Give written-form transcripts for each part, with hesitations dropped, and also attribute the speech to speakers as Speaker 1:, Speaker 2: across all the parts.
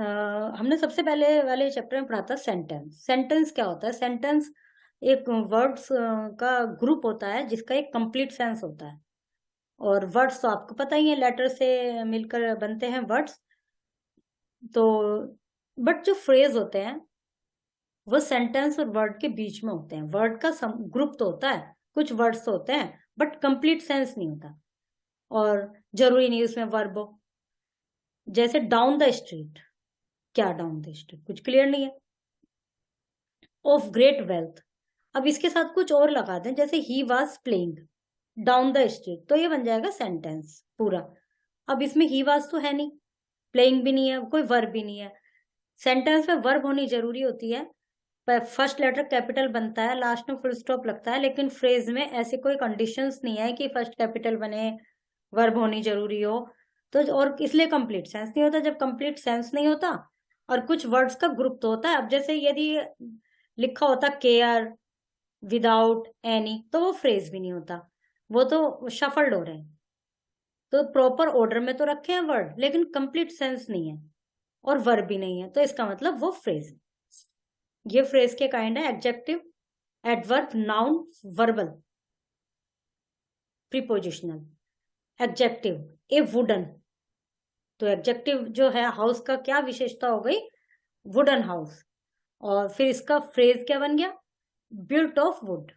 Speaker 1: हमने सबसे पहले वाले चैप्टर में पढ़ा था सेंटेंस। सेंटेंस क्या होता है? सेंटेंस एक वर्ड्स का ग्रुप होता है जिसका एक कंप्लीट सेंस होता है। और वर्ड्स तो आपको पता ही है, लेटर से मिलकर बनते हैं वर्ड्स। तो बट जो फ्रेज होते हैं वो सेंटेंस और वर्ड के बीच में होते हैं। वर्ड का ग्रुप तो होता है, कुछ वर्ड्स तो होते हैं, बट कंप्लीट सेंस नहीं होता। और जरूरी नहीं उसमें वर्ब हो। जैसे डाउन द स्ट्रीट, क्या डाउन द स्ट्रीट, कुछ क्लियर नहीं है। ऑफ ग्रेट वेल्थ, अब इसके साथ कुछ और लगा दें, जैसे he was playing down the street, तो ये बन जाएगा सेंटेंस पूरा। अब इसमें ही वॉज तो है नहीं, प्लेइंग भी नहीं है, कोई वर्ब भी नहीं है। सेंटेंस में वर्ब होनी जरूरी होती है, पर फर्स्ट लेटर कैपिटल बनता है, लास्ट में फुल स्टॉप लगता है। लेकिन फ्रेज में ऐसी कोई कंडीशंस नहीं है कि फर्स्ट कैपिटल बने, वर्ब होनी जरूरी हो। तो और इसलिए कंप्लीट सेंस नहीं होता। जब कंप्लीट सेंस नहीं होता और कुछ वर्ड्स का ग्रुप तो होता है। अब जैसे यदि लिखा होता केयर विदाउट एनी, तो वो फ्रेज भी नहीं होता, वो तो शफल्ड हो रहे हैं। तो प्रॉपर ऑर्डर में तो रखे हैं वर्ड, लेकिन कंप्लीट सेंस नहीं है और वर्ब भी नहीं है, तो इसका मतलब वो फ्रेज है। ये फ्रेज के काइंड है adjective, adverb, noun, verbal, prepositional. Adjective, ए वुडन, तो एडजेक्टिव जो है हाउस का क्या विशेषता हो गई? Wooden house. और फिर इसका फ्रेज क्या बन गया? बिल्ट ऑफ वुड,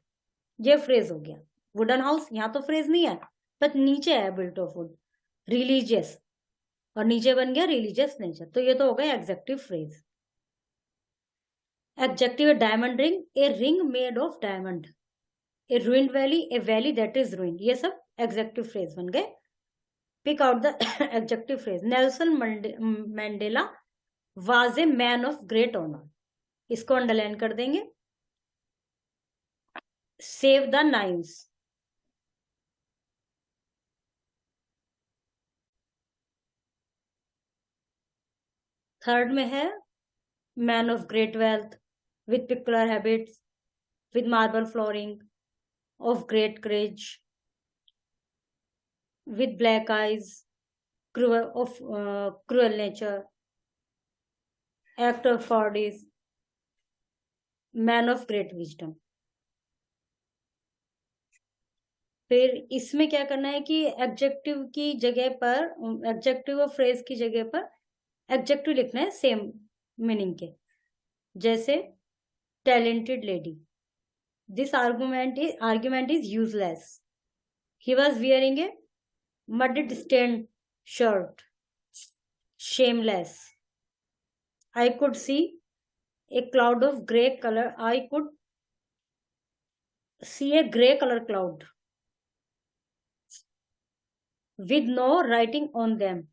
Speaker 1: ये फ्रेज हो गया। वुडन हाउस यहाँ तो फ्रेज नहीं है, पर नीचे है बिल्ट ऑफ वुड। रिलीजियस, और नीचे बन गया रिलीजियस नेचर, तो ये तो हो गया एग्जेक्टिव फ्रेज। एडजेक्टिव है diamond ring, a ring made of diamond. A ruined valley, a valley that is ruined, ये सब एग्जेक्टिव फ्रेज बन गए। Pick out the adjective phrase. Nelson Mandela was a man of great honour, इसको underline कर देंगे। Save the nines, third में है man of great wealth with peculiar habits, with marble flooring, of great courage, with black eyes, cruel nature, act of cowardice, man of great wisdom। फिर इसमें क्या करना है कि एडजेक्टिव की जगह पर, एडजेक्टिव और फ्रेज की जगह पर एडजेक्टिव लिखना है सेम मीनिंग के। जैसे talented lady, this argument is useless. He was wearing a mudded stain shirt, shameless। I could see a cloud of grey color. I could see a grey color cloud with no writing on them.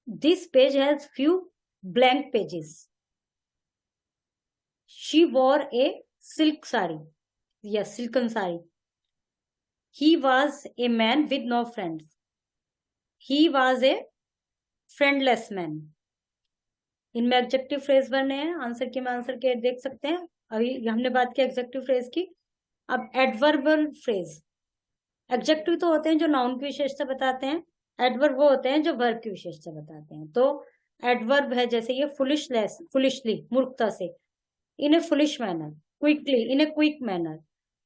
Speaker 1: This page has few blank pages. She wore a silk sari. Yes, silken sari. He was a man with no friends. He was a friendless man। इनमें adjective phrase बने हैं। Answer की में answer के देख सकते हैं। अभी हमने बात की एडजेक्टिव फ्रेज की। अब एडवर्बल फ्रेज। एडजेक्टिव तो होते हैं जो नाउन की विशेषता बताते हैं, एडवर्ब वो होते हैं जो वर्ब की विशेषता बताते हैं। तो एडवर्ब है जैसे ये फुलिशलेस, फुलिशली, मूर्खता से, in a foolish manner, quickly, in a quick manner,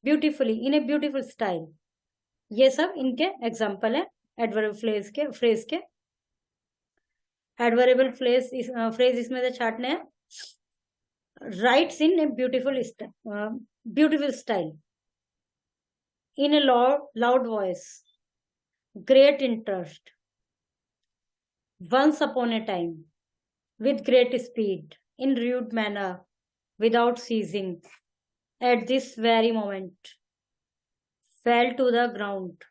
Speaker 1: beautifully, in a beautiful style. ये सब इनके एग्जाम्पल है एडवर्ब फ्रेज के। एडवर्बल फ्रेज इसमें से छाटने हैं। Writes in a beautiful style, in a loud voice, great interest, once upon a time, with great speed, in rude manner, without ceasing, at this very moment, fell to the ground,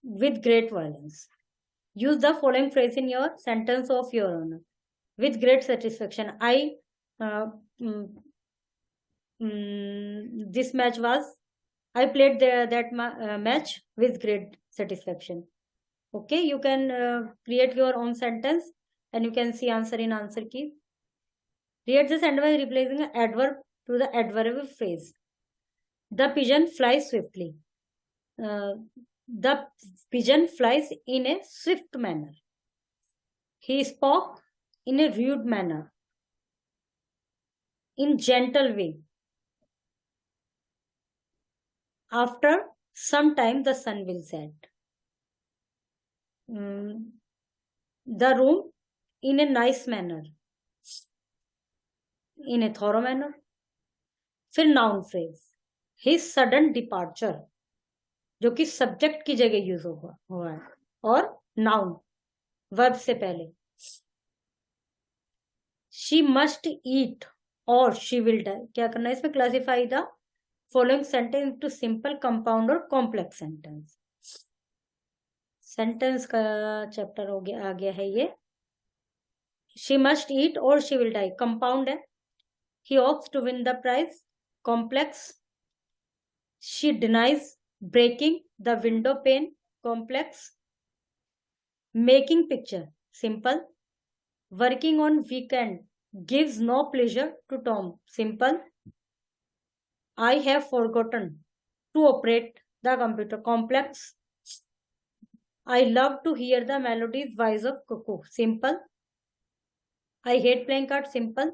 Speaker 1: with great violence। Use the following phrase in your sentence of your honor. With great satisfaction, uh, mm, this match was, I played that match with great satisfaction। Okay, you can create your own sentence and you can see answer in answer key। Create the sentence by replacing an adverb to the adverbial phrase। The pigeon flies swiftly। The pigeon flies in a swift manner। He spoke in a rude manner, in gentle way. After some time, the sun will set. The room in a nice manner, in a thorough manner. फिर noun phrase, his sudden departure, जो कि subject की जगह use हुआ है, और noun verb से पहले. शी मस्ट ईट और शी विल डाई. क्या करना है इसमें? Classify the following sentence to simple, compound और कॉम्प्लेक्स सेंटेंस. सेंटेंस का चैप्टर हो गया, आ गया है ये. शी मस्ट ईट और शी विल डाई कंपाउंड है. He hopes to win the prize, complex. She denies breaking the window pane, complex. Making picture, simple. Working on weekend gives no pleasure to Tom, simple. I have forgotten to operate the computer, complex. I love to hear the melodies voice of cuckoo, simple. I hate playing cards, simple.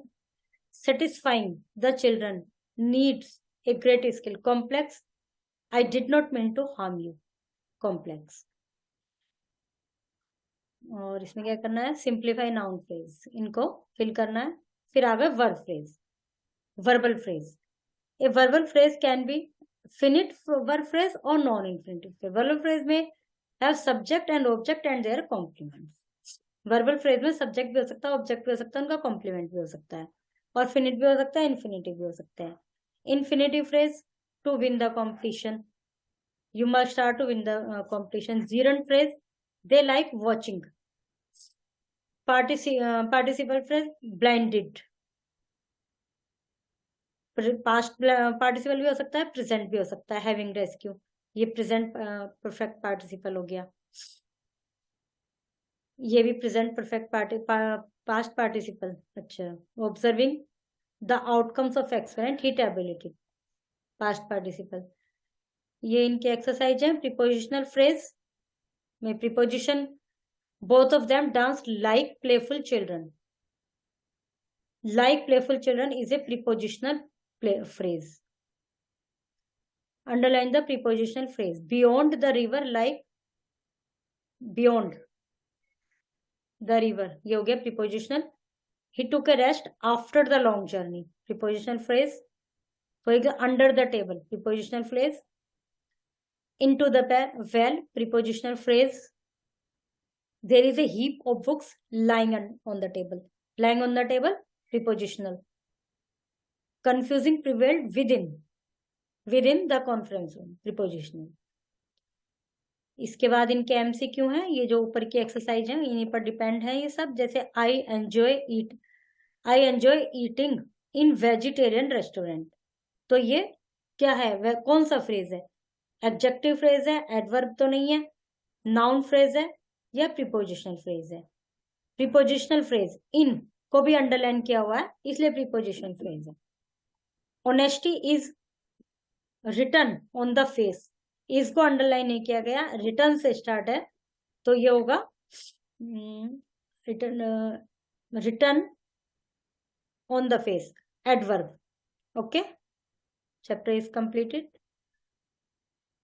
Speaker 1: Satisfying the children needs a great skill, complex. I did not mean to harm you, complex. और इसमें क्या करना है? Simplify noun phrase, इनको fill करना है. फिर आ गए verb phrase, verbal phrase. A verbal phrase can be finite verb phrase or non-infinitive phrase. Verbal phrase में have subject and object and their complements. Verbal phrase में subject भी हो सकता है, object भी हो सकता है, उनका complement भी हो सकता है, और finite भी हो सकता है, infinitive भी हो सकता है. Infinitive phrase, to win the competition. You must start to win the competition. Gerund phrase, they like watching. Participle phrase, blinded. Past participle भी हो सकता है, प्रेजेंट भी हो सकता है, हैविंग रेस्क्यू. ये प्रेजेंट परफेक्ट पार्टिसिपल हो गया. ये भी प्रेजेंट परफेक्ट पास्ट पार्टिसिपल. अच्छा. Observing the outcomes of experiment, hit ability, past participle. ये इनके एक्सरसाइज है. प्रीपोजिशनल फ्रेज में preposition, both of them dance like playful children. Like playful children is a prepositional phrase. Underline the prepositional phrase. Beyond the river, like beyond the river, ये हो गया prepositional. He took a rest after the long journey, prepositional phrase. होगा under the table, prepositional phrase. Into the well, prepositional phrase. There is a heap of books lying on the table. Lying on the table, prepositional. Confusing prevailed within the conference room, prepositional. इसके बाद इनके MCQ हैं. ये जो ऊपर की exercise है इन्हीं पर डिपेंड है ये सब. जैसे I enjoy eating in vegetarian restaurant. तो ये क्या है? वह कौन सा फ्रेज है? एडजेक्टिव फ्रेज है, एडवर्ब तो नहीं है, नाउन फ्रेज है, या प्रीपोजिशनल फ्रेज है? प्रीपोजिशनल फ्रेज. इन को भी अंडरलाइन किया हुआ है, इसलिए प्रीपोजिशनल फ्रेज है. Honesty is written on the face, इसको अंडरलाइन नहीं किया गया, रिटर्न से स्टार्ट है, तो ये होगा return on the face, adverb. Okay, chapter is completed.